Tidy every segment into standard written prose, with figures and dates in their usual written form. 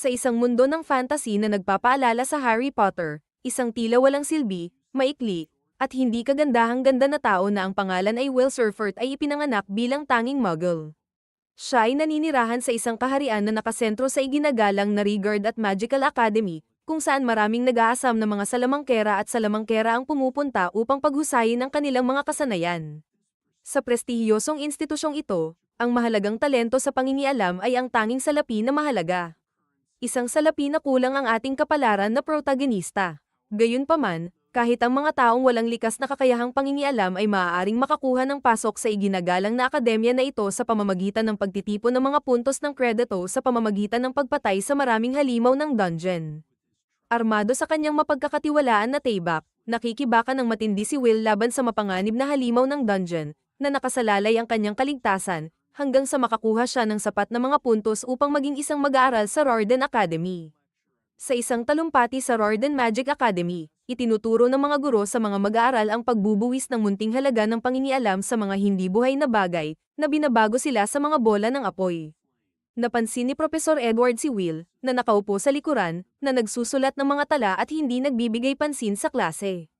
Sa isang mundo ng fantasy na nagpapaalala sa Harry Potter, isang tila walang silbi, maikli, at hindi kagandahang-ganda na tao na ang pangalan ay Will Surfort ay ipinanganak bilang tanging muggle. Siya ay naninirahan sa isang kaharian na nakasentro sa iginagalang na Rigard at Magical Academy, kung saan maraming nag-aasam na mga salamangkera at salamangkera ang pumupunta upang paghusayin ang kanilang mga kasanayan. Sa prestihiyosong institusyong ito, ang mahalagang talento sa pangingialam ay ang tanging salapi na mahalaga. Isang salapi na kulang ang ating kapalaran na protagonista. Gayunpaman, kahit ang mga taong walang likas na kakayahang pangingialam ay maaaring makakuha ng pasok sa iginagalang na akademya na ito sa pamamagitan ng pagtitipon ng mga puntos ng kredito sa pamamagitan ng pagpatay sa maraming halimaw ng dungeon. Armado sa kanyang mapagkakatiwalaan na taybak, nakikibakan ng matindi si Will laban sa mapanganib na halimaw ng dungeon, na nakasalalay ang kanyang kaligtasan, hanggang sa makakuha siya ng sapat na mga puntos upang maging isang mag-aaral sa Rorden Academy. Sa isang talumpati sa Rorden Magic Academy, itinuturo ng mga guro sa mga mag-aaral ang pagbubuwis ng munting halaga ng pangingialam sa mga hindi buhay na bagay, na binabago sila sa mga bola ng apoy. Napansin ni Professor Edward si Will, na nakaupo sa likuran, na nagsusulat ng mga tala at hindi nagbibigay pansin sa klase.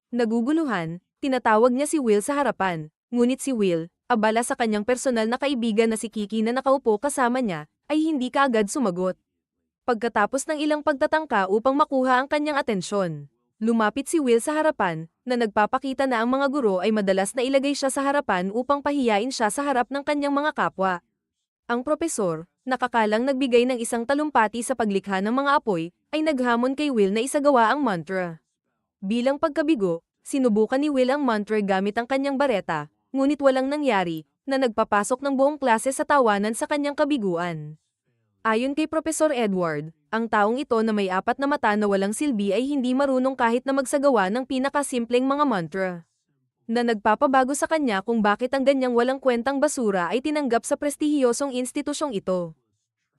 Naguguluhan, tinatawag niya si Will sa harapan, ngunit si Will, abala sa kanyang personal na kaibigan na si Kiki na nakaupo kasama niya, ay hindi kaagad sumagot. Pagkatapos ng ilang pagtatangka upang makuha ang kanyang atensyon, lumapit si Will sa harapan, na nagpapakita na ang mga guro ay madalas na ilagay siya sa harapan upang pahiyain siya sa harap ng kanyang mga kapwa. Ang propesor, nakakalang nagbigay ng isang talumpati sa paglikha ng mga apoy, ay naghamon kay Will na isagawa ang mantra. Bilang pagkabigo, sinubukan ni Will ang mantra gamit ang kanyang bareta, ngunit walang nangyari, na nagpapasok ng buong klase sa tawanan sa kanyang kabiguan. Ayon kay Professor Edward, ang taong ito na may 4 na mata na walang silbi ay hindi marunong kahit na magsagawa ng pinakasimpleng mga mantra. Na nagpapabago sa kanya kung bakit ang ganyang walang kwentang basura ay tinanggap sa prestihiyosong institusyong ito.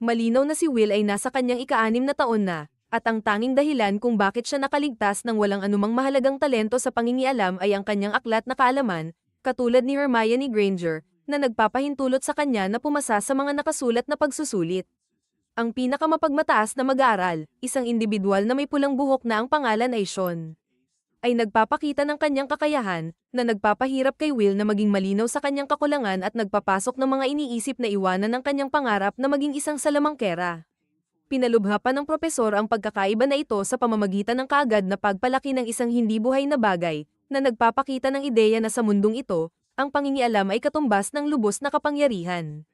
Malinaw na si Will ay nasa kanyang ika-6 na taon na, at ang tanging dahilan kung bakit siya nakaligtas ng walang anumang mahalagang talento sa pangingialam ay ang kanyang aklat na kaalaman, katulad ni Hermione Granger, na nagpapahintulot sa kanya na pumasa sa mga nakasulat na pagsusulit. Ang pinakamapagmataas na mag-aaral, isang individual na may pulang buhok na ang pangalan ay Sean, ay nagpapakita ng kanyang kakayahan, na nagpapahirap kay Will na maging malinaw sa kanyang kakulangan at nagpapasok ng mga iniisip na iwanan ng kanyang pangarap na maging isang salamangkera. Pinalubha pa ng propesor ang pagkakaiba na ito sa pamamagitan ng kaagad na pagpalaki ng isang hindi buhay na bagay, na nagpapakita ng ideya na sa mundong ito, ang pangingialam ay katumbas ng lubos na kapangyarihan.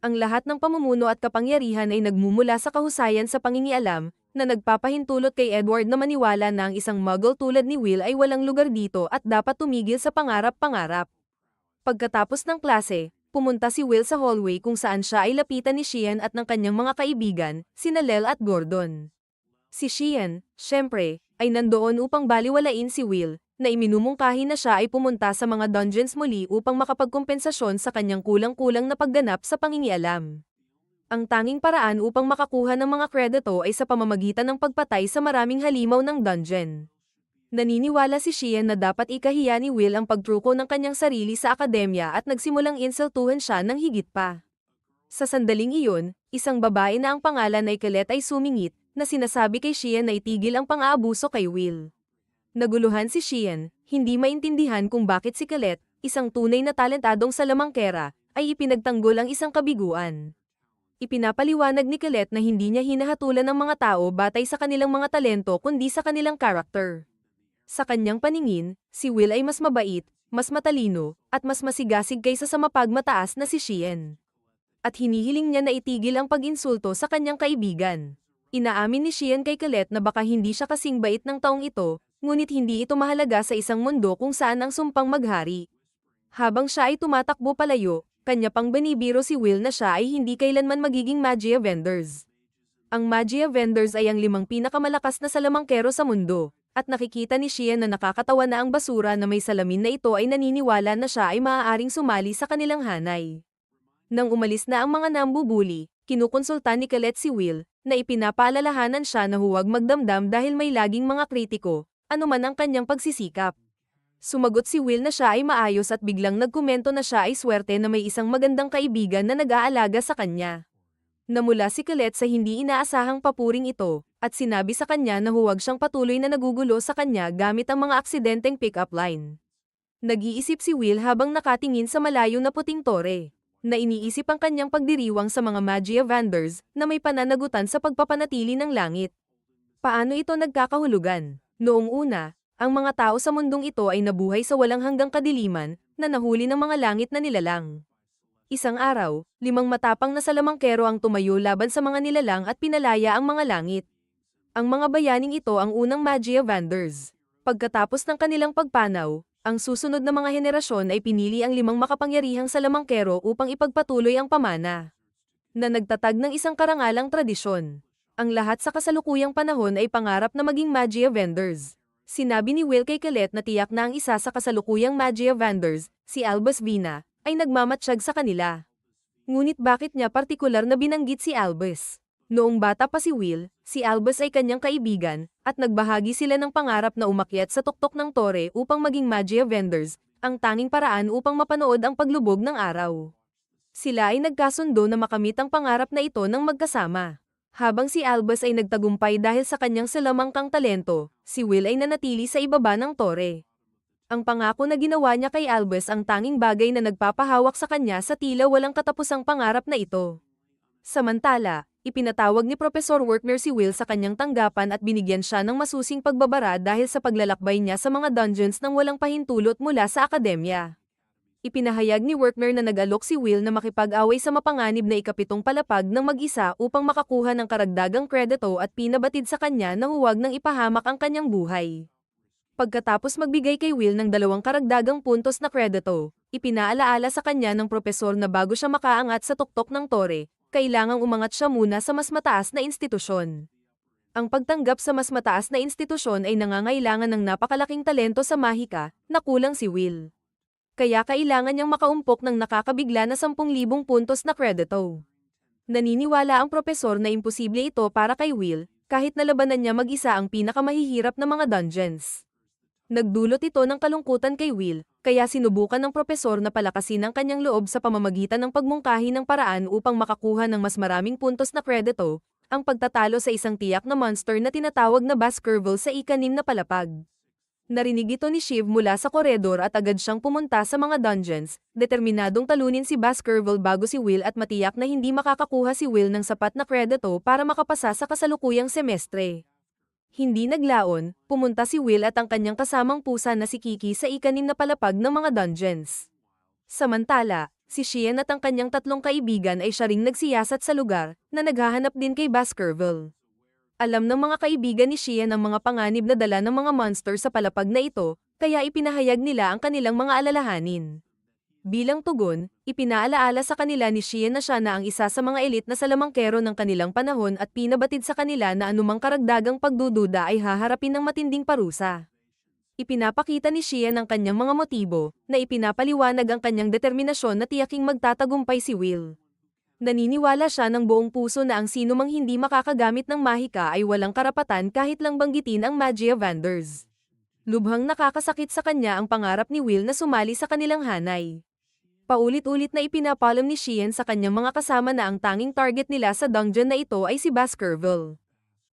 Ang lahat ng pamumuno at kapangyarihan ay nagmumula sa kahusayan sa pangingialam, na nagpapahintulot kay Edward na maniwala na ang isang muggle tulad ni Will ay walang lugar dito at dapat tumigil sa pangarap-pangarap. Pagkatapos ng klase, pumunta si Will sa hallway kung saan siya ay lapitan ni Sheehan at ng kanyang mga kaibigan, sina Lel at Gordon. Si Sheehan, syempre, ay nandoon upang baliwalain si Will, na iminumungkahi na siya ay pumunta sa mga dungeons muli upang makapagkompensasyon sa kanyang kulang-kulang na pagganap sa pangingialam. Ang tanging paraan upang makakuha ng mga kredito ay sa pamamagitan ng pagpatay sa maraming halimaw ng dungeon. Naniniwala si Sheehan na dapat ikahiya ni Will ang pagtruko ng kanyang sarili sa akademya at nagsimulang insultuhan siya ng higit pa. Sa sandaling iyon, isang babae na ang pangalan ay Colette ay sumingit, na sinasabi kay Sheehan na itigil ang pang-aabuso kay Will. Naguluhan si Sheehan, hindi maintindihan kung bakit si Colette, isang tunay na talentadong salamangkera, ay ipinagtanggol ang isang kabiguan. Ipinapaliwanag ni Colette na hindi niya hinahatulan ng mga tao batay sa kanilang mga talento kundi sa kanilang karakter. Sa kanyang paningin, si Will ay mas mabait, mas matalino, at mas masigasig kaysa sa mapagmataas na si Sheehan. At hinihiling niya na itigil ang pag-insulto sa kanyang kaibigan. Inaamin ni Sheehan kay Colette na baka hindi siya kasing bait ng taong ito, ngunit hindi ito mahalaga sa isang mundo kung saan ang sumpang maghari. Habang siya ay tumatakbo palayo, kanya pang binibiro si Will na siya ay hindi kailanman magiging Magia Vendors. Ang Magia Vendors ay ang 5 pinakamalakas na salamangkero sa mundo, at nakikita ni Sheehan na nakakatawa na ang basura na may salamin na ito ay naniniwala na siya ay maaaring sumali sa kanilang hanay. Nang umalis na ang mga nambubuli, kinukonsulta ni Colette si Will, na ipinapaalalahanan siya na huwag magdamdam dahil may laging mga kritiko, anuman ang kanyang pagsisikap. Sumagot si Will na siya ay maayos at biglang nagkomento na siya ay swerte na may isang magandang kaibigan na nag-aalaga sa kanya. Namula si Colette sa hindi inaasahang papuring ito, at sinabi sa kanya na huwag siyang patuloy na nagugulo sa kanya gamit ang mga aksidenteng pick-up line. Nag-iisip si Will habang nakatingin sa malayo na puting tore, na iniisip ang kanyang pagdiriwang sa mga Magia Vanders na may pananagutan sa pagpapanatili ng langit. Paano ito nagkakahulugan? Noong una, ang mga tao sa mundong ito ay nabuhay sa walang hanggang kadiliman na nahuli ng mga langit na nilalang. Isang araw, 5 matapang na salamangkero ang tumayo laban sa mga nilalang at pinalaya ang mga langit. Ang mga bayaning ito ang unang Magia Vanders. Pagkatapos ng kanilang pagpanaw, ang susunod na mga henerasyon ay pinili ang 5 makapangyarihang salamangkero upang ipagpatuloy ang pamana na nagtatag ng isang karangalang tradisyon. Ang lahat sa kasalukuyang panahon ay pangarap na maging Magia Vanders. Sinabi ni Will kay Colette na tiyak na ang isa sa kasalukuyang Magia Vanders, si Albus Vina, ay nagmamatsyag sa kanila. Ngunit bakit niya partikular na binanggit si Albus? Noong bata pa si Will, si Albus ay kanyang kaibigan, at nagbahagi sila ng pangarap na umakyat sa tuktok ng tore upang maging Magia Vanders, ang tanging paraan upang mapanood ang paglubog ng araw. Sila ay nagkasundo na makamit ang pangarap na ito ng magkasama. Habang si Albus ay nagtagumpay dahil sa kanyang salamangkang talento, si Will ay nanatili sa ibaba ng tore. Ang pangako na ginawa niya kay Albus ang tanging bagay na nagpapahawak sa kanya sa tila walang katapusang pangarap na ito. Samantala, ipinatawag ni Professor Werkner si Will sa kanyang tanggapan at binigyan siya ng masusing pagbabara dahil sa paglalakbay niya sa mga dungeons nang walang pahintulot mula sa akademya. Ipinahayag ni Werkner na nag-alok si Will na makipag-away sa mapanganib na ikapitong palapag ng mag-isa upang makakuha ng karagdagang kredito at pinabatid sa kanya na huwag nang ipahamak ang kanyang buhay. Pagkatapos magbigay kay Will ng 2 karagdagang puntos na kredito, ipinaalaala sa kanya ng propesor na bago siya makaangat sa tuktok ng tore, kailangang umangat siya muna sa mas mataas na institusyon. Ang pagtanggap sa mas mataas na institusyon ay nangangailangan ng napakalaking talento sa mahika, na kulang si Will. Kaya kailangan niyang makaumpok ng nakakabigla na 10,000 puntos na kredito. Naniniwala ang propesor na imposible ito para kay Will, kahit nalabanan niya mag-isa ang pinakamahihirap na mga dungeons. Nagdulot ito ng kalungkutan kay Will, kaya sinubukan ng propesor na palakasin ang kanyang loob sa pamamagitan ng pagmungkahi ng paraan upang makakuha ng mas maraming puntos na kredito, ang pagtatalo sa isang tiyak na monster na tinatawag na Baskerville sa ika-6 na palapag. Narinig ito ni Shiv mula sa koredor at agad siyang pumunta sa mga dungeons, determinadong talunin si Baskerville bago si Will at matiyak na hindi makakakuha si Will ng sapat na kredito para makapasa sa kasalukuyang semestre. Hindi naglaon, pumunta si Will at ang kanyang kasamang pusa na si Kiki sa ika-6 na palapag ng mga dungeons. Samantala, si Shian at ang kanyang 3 kaibigan ay siya ring nagsiyasat sa lugar, na naghahanap din kay Baskerville. Alam ng mga kaibigan ni Shian ang mga panganib na dala ng mga monster sa palapag na ito, kaya ipinahayag nila ang kanilang mga alalahanin. Bilang tugon, ipinaalaala sa kanila ni Shian na siya na ang isa sa mga elite na salamangkero ng kanilang panahon at pinabatid sa kanila na anumang karagdagang pagdududa ay haharapin ng matinding parusa. Ipinapakita ni Shian ang kanyang mga motibo, na ipinapaliwanag ang kanyang determinasyon na tiyaking magtatagumpay si Will. Naniniwala siya ng buong puso na ang sinumang hindi makakagamit ng mahika ay walang karapatan kahit lang banggitin ang Magia Vanders. Lubhang nakakasakit sa kanya ang pangarap ni Will na sumali sa kanilang hanay. Paulit-ulit na ipinapalam ni Shian sa kanyang mga kasama na ang tanging target nila sa dungeon na ito ay si Baskerville.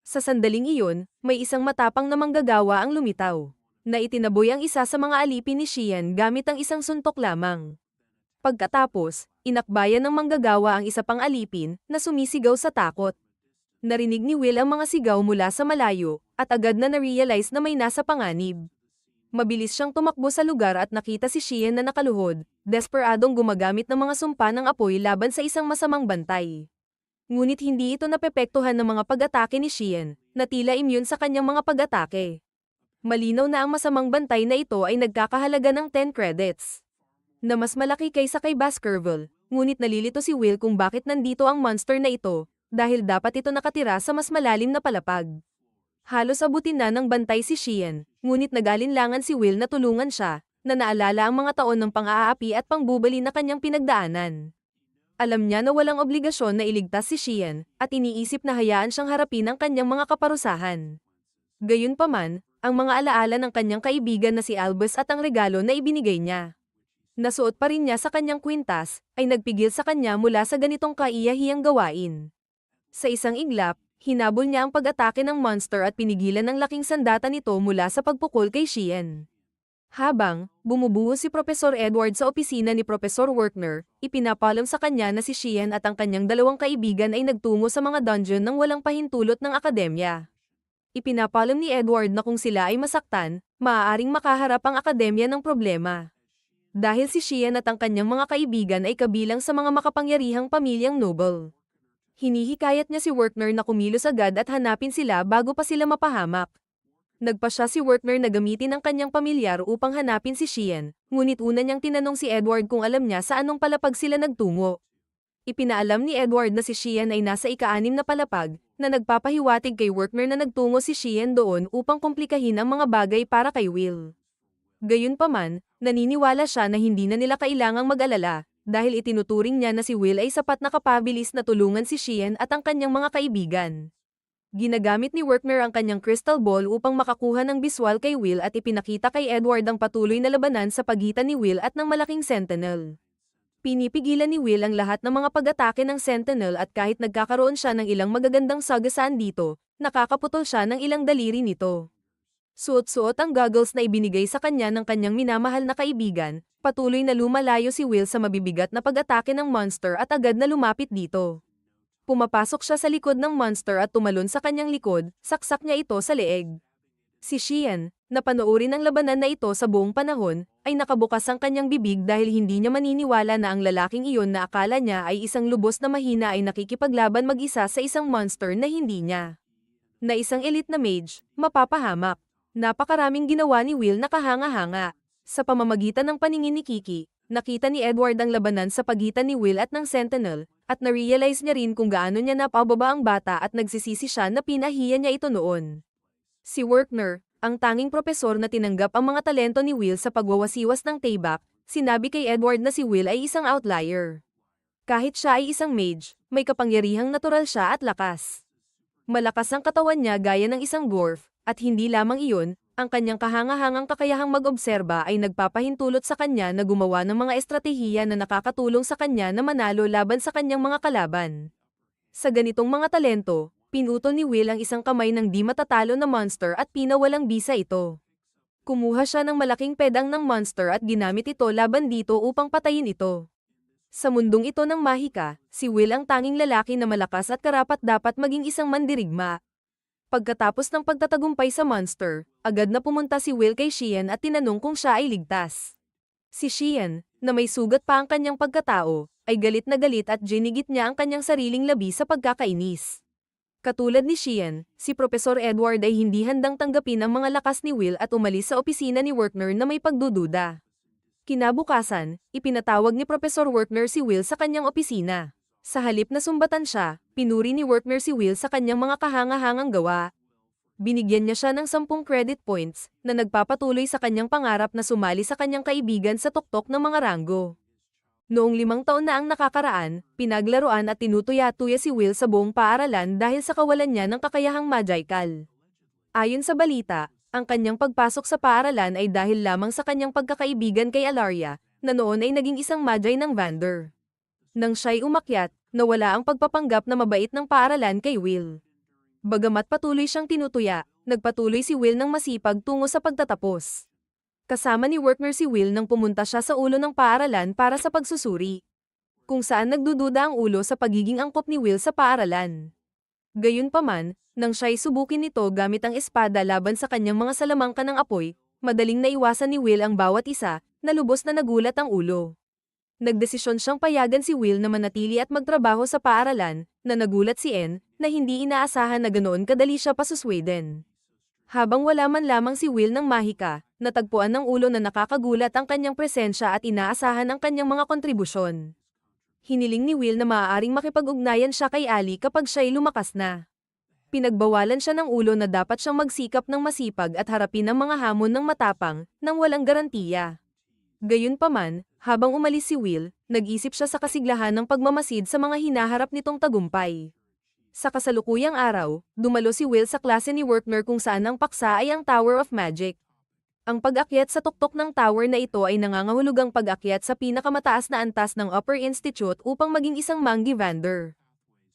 Sa sandaling iyon, may isang matapang na manggagawa ang lumitaw, na itinaboy ang isa sa mga alipin ni Shian gamit ang isang suntok lamang. Pagkatapos, inakbayan ng manggagawa ang isa pang alipin, na sumisigaw sa takot. Narinig ni Will ang mga sigaw mula sa malayo, at agad na na-realize na may nasa panganib. Mabilis siyang tumakbo sa lugar at nakita si Shian na nakaluhod, desperadong gumagamit ng mga sumpa ng apoy laban sa isang masamang bantay. Ngunit hindi ito napepektuhan ng mga pag-atake ni Shian, na tila immune sa kanyang mga pag-atake. Malinaw na ang masamang bantay na ito ay nagkakahalaga ng 10 credits. Na mas malaki kaysa kay Baskerville, ngunit nalilito si Will kung bakit nandito ang monster na ito, dahil dapat ito nakatira sa mas malalim na palapag. Halos abutin na ng bantay si Shian, ngunit nag-alinlangan si Will na tulungan siya, na naalala ang mga taon ng pang-aapi at pangbubali na kanyang pinagdaanan. Alam niya na walang obligasyon na iligtas si Shian, at iniisip na hayaan siyang harapin ang kanyang mga kaparusahan. Gayunpaman, ang mga alaala ng kanyang kaibigan na si Albus at ang regalo na ibinigay niya. Nasuot pa rin niya sa kanyang kwintas, ay nagpigil sa kanya mula sa ganitong kaiyahiyang gawain. Sa isang iglap, hinabol niya ang pag-atake ng monster at pinigilan ng laking sandata nito mula sa pagpukol kay Xian. Habang bumubuhos si Professor Edward sa opisina ni Professor Werner, ipinapalam sa kanya na si Xian at ang kanyang dalawang kaibigan ay nagtungo sa mga dungeon ng walang pahintulot ng akademya. Ipinapalam ni Edward na kung sila ay masaktan, maaaring makaharap ang akademya ng problema. Dahil si Xian at ang kanyang mga kaibigan ay kabilang sa mga makapangyarihang pamilyang noble. Hinihikayat niya si Werner na kumilos agad at hanapin sila bago pa sila mapahamak. Nagpa siya si Werner na gamitin ang kanyang pamilyar upang hanapin si Xian, ngunit una niyang tinanong si Edward kung alam niya sa anong palapag sila nagtungo. Ipinaalam ni Edward na si Xian ay nasa ika-6 na palapag, na nagpapahiwatig kay Werner na nagtungo si Xian doon upang komplikahin ang mga bagay para kay Will. Gayunpaman, naniniwala siya na hindi na nila kailangang mag-alala, dahil itinuturing niya na si Will ay sapat na kapabilis na tulungan si Xian at ang kanyang mga kaibigan. Ginagamit ni Werner ang kanyang crystal ball upang makakuha ng biswal kay Will at ipinakita kay Edward ang patuloy na labanan sa pagitan ni Will at ng malaking Sentinel. Pinipigilan ni Will ang lahat ng mga pag-atake ng Sentinel at kahit nagkakaroon siya ng ilang magagandang sagasaan dito, nakakaputol siya ng ilang daliri nito. Suot-suot ang goggles na ibinigay sa kanya ng kanyang minamahal na kaibigan, patuloy na lumalayo si Will sa mabibigat na pag-atake ng monster at agad na lumapit dito. Pumapasok siya sa likod ng monster at tumalon sa kanyang likod, saksak niya ito sa leeg. Si Xian, na panoorin ang labanan na ito sa buong panahon, ay nakabukas ang kanyang bibig dahil hindi niya maniniwala na ang lalaking iyon na akala niya ay isang lubos na mahina ay nakikipaglaban mag-isa sa isang monster na hindi niya. Na isang elite na mage, mapapahamak. Napakaraming ginawa ni Will na kahanga-hanga. Sa pamamagitan ng paningin ni Kiki, nakita ni Edward ang labanan sa pagitan ni Will at ng Sentinel, at na-realize niya rin kung gaano niya napababa ang bata at nagsisisi siya na pinahiya niya ito noon. Si Werner, ang tanging propesor na tinanggap ang mga talento ni Will sa pagwawasiwas ng Tayback, sinabi kay Edward na si Will ay isang outlier. Kahit siya ay isang mage, may kapangyarihang natural siya at lakas. Malakas ang katawan niya gaya ng isang dwarf, at hindi lamang iyon, ang kanyang kahanga-hangang kakayahang mag-obserba ay nagpapahintulot sa kanya na gumawa ng mga estratehiya na nakakatulong sa kanya na manalo laban sa kanyang mga kalaban. Sa ganitong mga talento, pinutol ni Will ang isang kamay ng di matatalo na monster at pinawalang bisa ito. Kumuha siya ng malaking pedang ng monster at ginamit ito laban dito upang patayin ito. Sa mundong ito ng mahika, si Will ang tanging lalaki na malakas at karapat-dapat maging isang mandirigma. Pagkatapos ng pagtatagumpay sa monster, agad na pumunta si Will kay Xian at tinanong kung siya ay ligtas. Si Xian, na may sugat pa ang kanyang pagkatao, ay galit na galit at ginigit niya ang kanyang sariling labi sa pagkakainis. Katulad ni Xian, si Professor Edward ay hindi handang tanggapin ang mga lakas ni Will at umalis sa opisina ni Werner na may pagdududa. Kinabukasan, ipinatawag ni Professor Werner si Will sa kanyang opisina. Sa halip na sumbatan siya, pinuri ni Werner si Will sa kanyang mga kahanga-hangang gawa. Binigyan niya siya ng 10 credit points, na nagpapatuloy sa kanyang pangarap na sumali sa kanyang kaibigan sa tuktok ng mga ranggo. Noong 5 taon na ang nakakaraan, pinaglaruan at tinutuya-tuya si Will sa buong paaralan dahil sa kawalan niya ng kakayahang magical. Ayon sa balita, ang kanyang pagpasok sa paaralan ay dahil lamang sa kanyang pagkakaibigan kay Alaria, na noon ay naging isang magi ng Vander. Nang siya'y umakyat, nawala ang pagpapanggap na mabait ng paaralan kay Will. Bagamat patuloy siyang tinutuya, nagpatuloy si Will ng masipag tungo sa pagtatapos. Kasama ni Werner si Will nang pumunta siya sa ulo ng paaralan para sa pagsusuri. Kung saan nagdududa ang ulo sa pagiging angkop ni Will sa paaralan. Gayunpaman, nang siya'y subukin nito gamit ang espada laban sa kanyang mga salamangka ng apoy, madaling naiwasan ni Will ang bawat isa, na lubos na nagulat ang ulo. Nagdesisyon siyang payagan si Will na manatili at magtrabaho sa paaralan, na nagulat si Anne, na hindi inaasahan na ganoon kadali siya pasusweden. Habang wala man lamang si Will ng mahika, natagpuan ng ulo na nakakagulat ang kanyang presensya at inaasahan ang kanyang mga kontribusyon. Hiniling ni Will na maaaring makipag-ugnayan siya kay Ali kapag siya'y lumakas na. Pinagbawalan siya ng ulo na dapat siyang magsikap ng masipag at harapin ang mga hamon ng matapang, nang walang garantiya. Gayunpaman, habang umalis si Will, nag-isip siya sa kasiglahan ng pagmamasid sa mga hinaharap nitong tagumpay. Sa kasalukuyang araw, dumalo si Will sa klase ni Werner kung saan ang paksa ay ang Tower of Magic. Ang pag-akyat sa tuktok ng tower na ito ay nangangahulugang pag-akyat sa pinakamataas na antas ng Upper Institute upang maging isang Mangi Vander.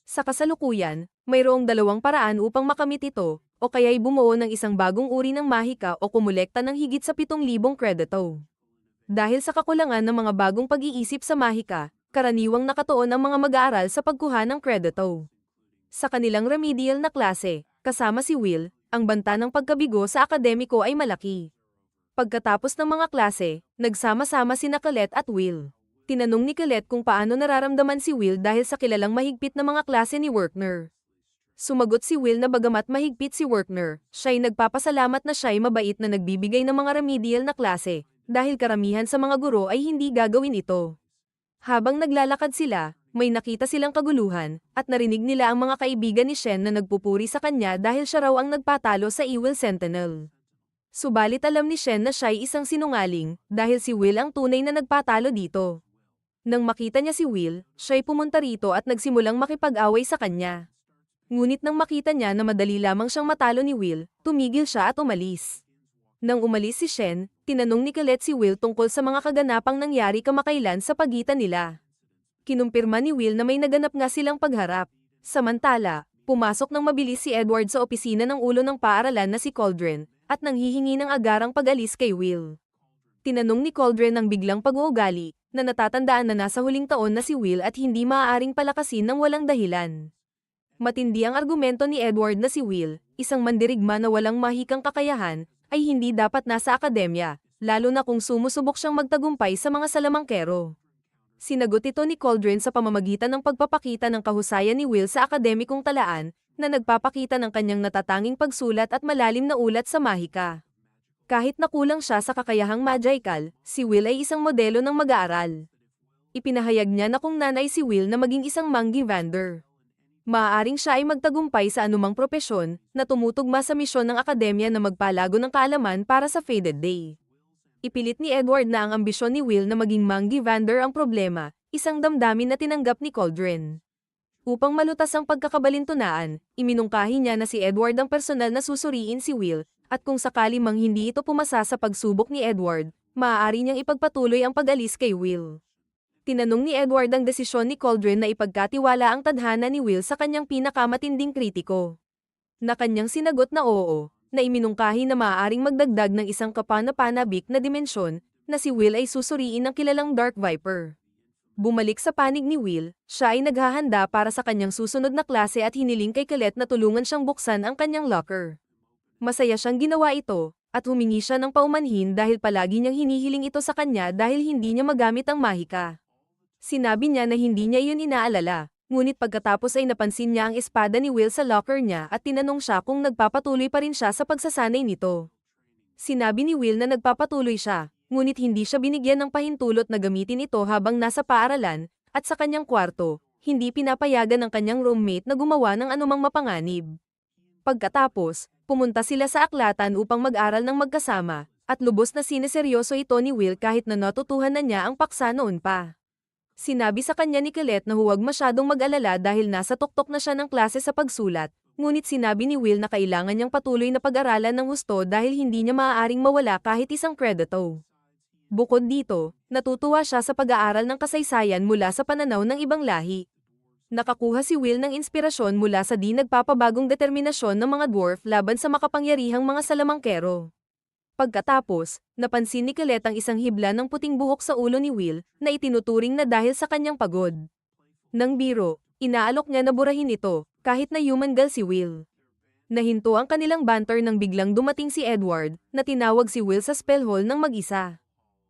Sa kasalukuyan, mayroong dalawang paraan upang makamit ito, o kaya'y bumuo ng isang bagong uri ng mahika o kumolekta ng higit sa 7,000 kredito. Dahil sa kakulangan ng mga bagong pag-iisip sa mahika, karaniwang nakatuon ang mga mag-aaral sa pagkuha ng kredito. Sa kanilang remedial na klase, kasama si Will, ang banta ng pagkabigo sa akademiko ay malaki. Pagkatapos ng mga klase, nagsama-sama sina Colette at Will. Tinanong ni Colette kung paano nararamdaman si Will dahil sa kilalang mahigpit na mga klase ni Werner. Sumagot si Will na bagamat mahigpit si Werner, siya'y nagpapasalamat na siya'y mabait na nagbibigay ng mga remedial na klase, dahil karamihan sa mga guro ay hindi gagawin ito. Habang naglalakad sila, may nakita silang kaguluhan, at narinig nila ang mga kaibigan ni Shen na nagpupuri sa kanya dahil siya raw ang nagpatalo sa Evil Sentinel. Subalit alam ni Shen na siya'y isang sinungaling, dahil si Will ang tunay na nagpatalo dito. Nang makita niya si Will, siya'y pumunta rito at nagsimulang makipag-away sa kanya. Ngunit nang makita niya na madali lamang siyang matalo ni Will, tumigil siya at umalis. Nang umalis si Shen, tinanong ni Colette si Will tungkol sa mga kaganapang nangyari kamakailan sa pagitan nila. Kinumpirma ni Will na may naganap nga silang pagharap. Samantala, pumasok ng mabilis si Edward sa opisina ng ulo ng paaralan na si Cauldron, at nanghihingi ng agarang pag-alis kay Will. Tinanong ni Cauldron ang biglang pag-uugali, na natatandaan na nasa huling taon na si Will at hindi maaaring palakasin ng walang dahilan. Matindi ang argumento ni Edward na si Will, isang mandirigma na walang mahikang kakayahan, ay hindi dapat nasa akademya, lalo na kung sumusubok siyang magtagumpay sa mga salamangkero. Sinagot ito ni Cauldron sa pamamagitan ng pagpapakita ng kahusayan ni Will sa akademikong talaan, na nagpapakita ng kanyang natatanging pagsulat at malalim na ulat sa mahika. Kahit nakulang siya sa kakayahang magical, si Will ay isang modelo ng mag-aaral. Ipinahayag niya na kung nanay si Will na maging isang Manggivander. Maaaring siya ay magtagumpay sa anumang propesyon, na tumutugma sa misyon ng akademya na magpalago ng kaalaman para sa Faded Day. Ipilit ni Edward na ang ambisyon ni Will na maging Manggivander ang problema, isang damdamin na tinanggap ni Cauldron. Upang malutas ang pagkakabalintunaan, iminungkahi niya na si Edward ang personal na susuriin si Will, at kung sakali mang hindi ito pumasa sa pagsubok ni Edward, maaari niyang ipagpatuloy ang pag-alis kay Will. Tinanong ni Edward ang desisyon ni Cauldron na ipagkatiwala ang tadhana ni Will sa kanyang pinakamatinding kritiko. Na kanyang sinagot na oo, na iminungkahi na maaaring magdagdag ng isang kapanapanabik na dimensyon, na si Will ay susuriin ng kilalang Dark Viper. Bumalik sa panig ni Will, siya ay naghahanda para sa kanyang susunod na klase at hiniling kay Colette na tulungan siyang buksan ang kanyang locker. Masaya siyang ginawa ito, at humingi siya ng paumanhin dahil palagi niyang hinihiling ito sa kanya dahil hindi niya magamit ang mahika. Sinabi niya na hindi niya yun inaalala, ngunit pagkatapos ay napansin niya ang espada ni Will sa locker niya at tinanong siya kung nagpapatuloy pa rin siya sa pagsasanay nito. Sinabi ni Will na nagpapatuloy siya, ngunit hindi siya binigyan ng pahintulot na gamitin ito habang nasa paaralan, at sa kanyang kwarto, hindi pinapayagan ng kanyang roommate na gumawa ng anumang mapanganib. Pagkatapos, pumunta sila sa aklatan upang mag-aral ng magkasama, at lubos na sineseryoso ito ni Will kahit na natutuhan na niya ang paksa noon pa. Sinabi sa kanya ni Colette na huwag masyadong mag-alala dahil nasa tuktok na siya ng klase sa pagsulat, ngunit sinabi ni Will na kailangan niyang patuloy na pag-aralan ng husto dahil hindi niya maaaring mawala kahit isang kredito. Bukod dito, natutuwa siya sa pag-aaral ng kasaysayan mula sa pananaw ng ibang lahi. Nakakuha si Will ng inspirasyon mula sa di nagpapabagong determinasyon ng mga dwarf laban sa makapangyarihang mga salamangkero. Pagkatapos, napansin ni Colette ang isang hibla ng puting buhok sa ulo ni Will, na itinuturing na dahil sa kanyang pagod. Nang biro, inaalok niya na burahin ito, kahit na human gal si Will. Nahinto ang kanilang banter nang biglang dumating si Edward, na tinawag si Will sa spell hall ng mag-isa.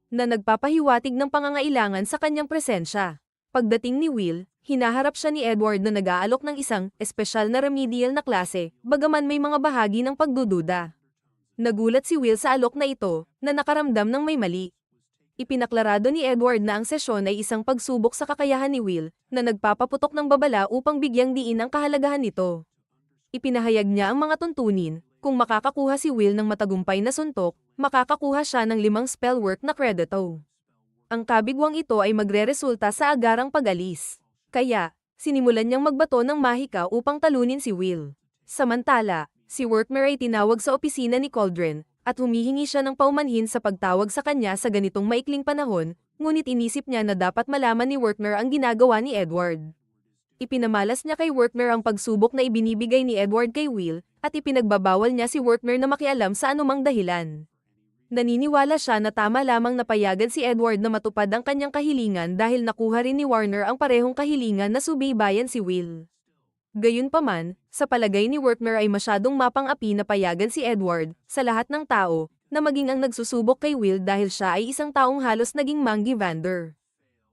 Na nagpapahiwatig ng pangangailangan sa kanyang presensya. Pagdating ni Will, hinaharap siya ni Edward na nag-aalok ng isang espesyal na remedial na klase, bagaman may mga bahagi ng pagdududa. Nagulat si Will sa alok na ito, na nakaramdam ng may mali. Ipinaklarado ni Edward na ang sesyon ay isang pagsubok sa kakayahan ni Will, na nagpapaputok ng babala upang bigyang diin ang kahalagahan nito. Ipinahayag niya ang mga tuntunin, kung makakakuha si Will ng matagumpay na suntok, makakakuha siya ng 5 spellwork na kredito. Ang kabigwang ito ay magreresulta sa agarang pag-alis. Kaya, sinimulan niyang magbato ng mahika upang talunin si Will. Samantala, si Werner ay tinawag sa opisina ni Cauldron, at humihingi siya ng paumanhin sa pagtawag sa kanya sa ganitong maikling panahon, ngunit inisip niya na dapat malaman ni Werner ang ginagawa ni Edward. Ipinamalas niya kay Workmer ang pagsubok na ibinibigay ni Edward kay Will, at ipinagbabawal niya si Workmer na makialam sa anumang dahilan. Naniniwala siya na tama lamang napayagan si Edward na matupad ang kanyang kahilingan dahil nakuha rin ni Warner ang parehong kahilingan na subaybayan si Will. Gayunpaman, sa palagay ni Workmer ay masyadong mapang-api na payagan si Edward, sa lahat ng tao, na maging ang nagsusubok kay Will dahil siya ay isang taong halos naging Mangyvander.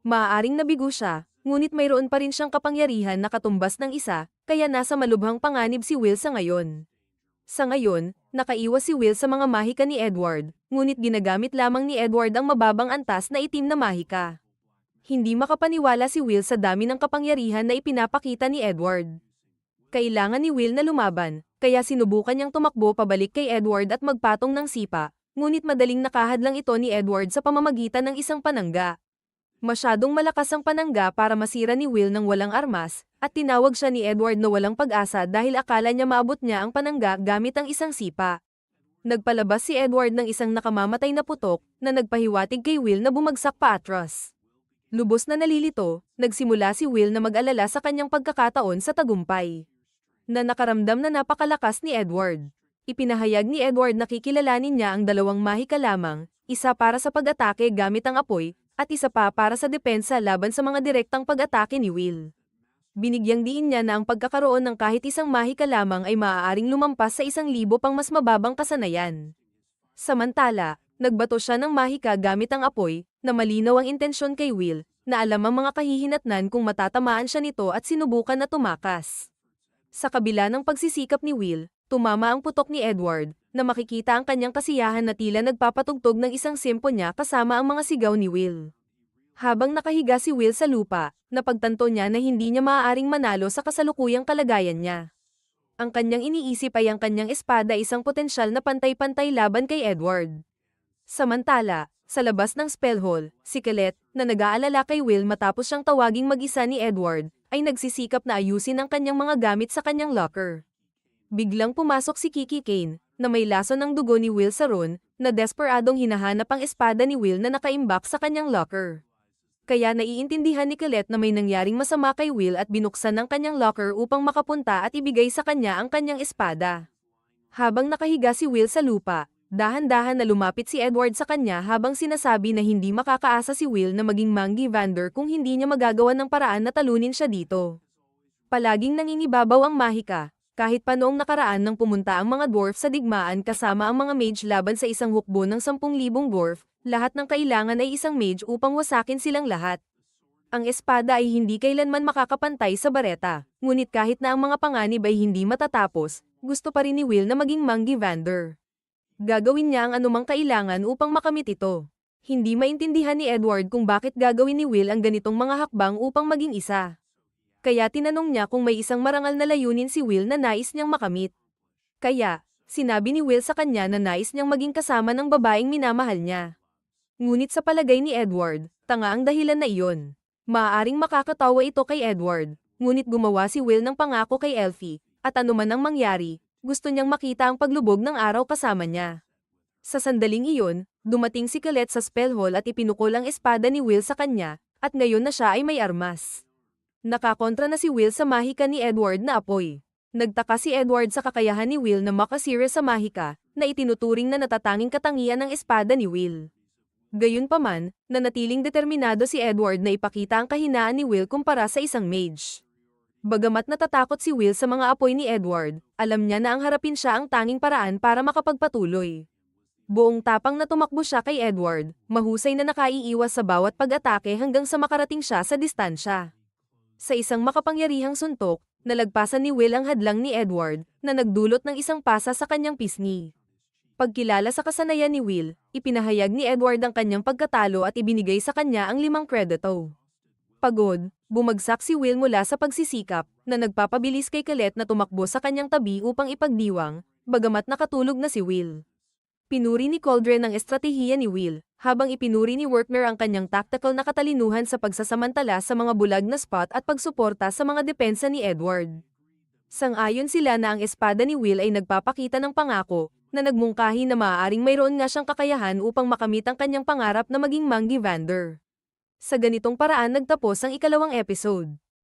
Maaaring nabigo siya, ngunit mayroon pa rin siyang kapangyarihan na katumbas ng isa, kaya nasa malubhang panganib si Will sa ngayon. Sa ngayon, nakaiwas si Will sa mga mahika ni Edward, ngunit ginagamit lamang ni Edward ang mababang antas na itim na mahika. Hindi makapaniwala si Will sa dami ng kapangyarihan na ipinapakita ni Edward. Kailangan ni Will na lumaban, kaya sinubukan niyang tumakbo pabalik kay Edward at magpatong ng sipa, ngunit madaling nakahadlang ito ni Edward sa pamamagitan ng isang panangga. Masyadong malakas ang panangga para masira ni Will ng walang armas, at tinawag siya ni Edward na walang pag-asa dahil akala niya maabot niya ang panangga gamit ang isang sipa. Nagpalabas si Edward ng isang nakamamatay na putok, na nagpahiwatig kay Will na bumagsak paatras. Lubos na nalilito, nagsimula si Will na mag-alala sa kanyang pagkakataon sa tagumpay. Na nakaramdam na napakalakas ni Edward. Ipinahayag ni Edward na kikilalanin niya ang dalawang mahika lamang, isa para sa pag-atake gamit ang apoy, at isa pa para sa depensa laban sa mga direktang pag-atake ni Will. Binigyang diin niya na ang pagkakaroon ng kahit isang mahika lamang ay maaaring lumampas sa 1,000 pang mas mababang kasanayan. Samantala, nagbato siya ng mahika gamit ang apoy, na malinaw ang intensyon kay Will, na alam ang mga kahihinatnan kung matatamaan siya nito at sinubukan na tumakas. Sa kabila ng pagsisikap ni Will, tumama ang putok ni Edward, na makikita ang kanyang kasiyahan na tila nagpapatugtog ng isang simponya kasama ang mga sigaw ni Will. Habang nakahiga si Will sa lupa, napagtanto niya na hindi niya maaaring manalo sa kasalukuyang kalagayan niya. Ang kanyang iniisip ay ang kanyang espada isang potensyal na pantay-pantay laban kay Edward. Samantala, sa labas ng spell hall, si Colette, na nag-aalala kay Will matapos siyang tawaging mag-isa ni Edward, ay nagsisikap na ayusin ang kanyang mga gamit sa kanyang locker. Biglang pumasok si Kiki Kane, na may laso ng dugo ni Will sa ron, na desperadong hinahanap ang espada ni Will na nakaimbak sa kanyang locker. Kaya naiintindihan ni Colette na may nangyaring masama kay Will at binuksan ang kanyang locker upang makapunta at ibigay sa kanya ang kanyang espada. Habang nakahiga si Will sa lupa, dahan-dahan na lumapit si Edward sa kanya habang sinasabi na hindi makakaasa si Will na maging Mangyvander kung hindi niya magagawa ng paraan na talunin siya dito. Palaging nangingibabaw ang mahika, kahit pa noong nakaraan nang pumunta ang mga dwarf sa digmaan kasama ang mga mage laban sa isang hukbo ng 10,000 dwarf, lahat ng kailangan ay isang mage upang wasakin silang lahat. Ang espada ay hindi kailanman makakapantay sa bareta, ngunit kahit na ang mga panganib ay hindi matatapos, gusto pa rin ni Will na maging Mangyvander. Gagawin niya ang anumang kailangan upang makamit ito. Hindi maintindihan ni Edward kung bakit gagawin ni Will ang ganitong mga hakbang upang maging isa. Kaya tinanong niya kung may isang marangal na layunin si Will na nais niyang makamit. Kaya, sinabi ni Will sa kanya na nais niyang maging kasama ng babaeng minamahal niya. Ngunit sa palagay ni Edward, tanga ang dahilan na iyon. Maaaring makakatawa ito kay Edward, ngunit gumawa si Will ng pangako kay Elfie, at anuman ang mangyari, gusto niyang makita ang paglubog ng araw kasama niya. Sa sandaling iyon, dumating si Colette sa spell hall at ipinukol ang espada ni Will sa kanya, at ngayon na siya ay may armas. Nakakontra na si Will sa mahika ni Edward na apoy. Nagtaka si Edward sa kakayahan ni Will na makasira sa mahika, na itinuturing na natatanging katangian ng espada ni Will. Gayunpaman, nanatiling determinado si Edward na ipakita ang kahinaan ni Will kumpara sa isang mage. Bagamat natatakot si Will sa mga apoy ni Edward, alam niya na ang harapin siya ang tanging paraan para makapagpatuloy. Buong tapang na tumakbo siya kay Edward, mahusay na nakaiiwas sa bawat pag-atake hanggang sa makarating siya sa distansya. Sa isang makapangyarihang suntok, nalagpasan ni Will ang hadlang ni Edward, na nagdulot ng isang pasa sa kanyang pisngi. Pagkilala sa kasanayan ni Will, ipinahayag ni Edward ang kanyang pagkatalo at ibinigay sa kanya ang 5 kredito. Pagod, bumagsak si Will mula sa pagsisikap, na nagpapabilis kay Colette na tumakbo sa kanyang tabi upang ipagdiwang, bagamat nakatulog na si Will. Pinuri ni Cauldron ang estratehiya ni Will, habang ipinuri ni Workmer ang kanyang tactical na katalinuhan sa pagsasamantala sa mga bulag na spot at pagsuporta sa mga depensa ni Edward. Sang-ayon sila na ang espada ni Will ay nagpapakita ng pangako, na nagmungkahi na maaaring mayroon nga siyang kakayahan upang makamit ang kanyang pangarap na maging Mangyvander. Sa ganitong paraan nagtapos ang 2nd episode.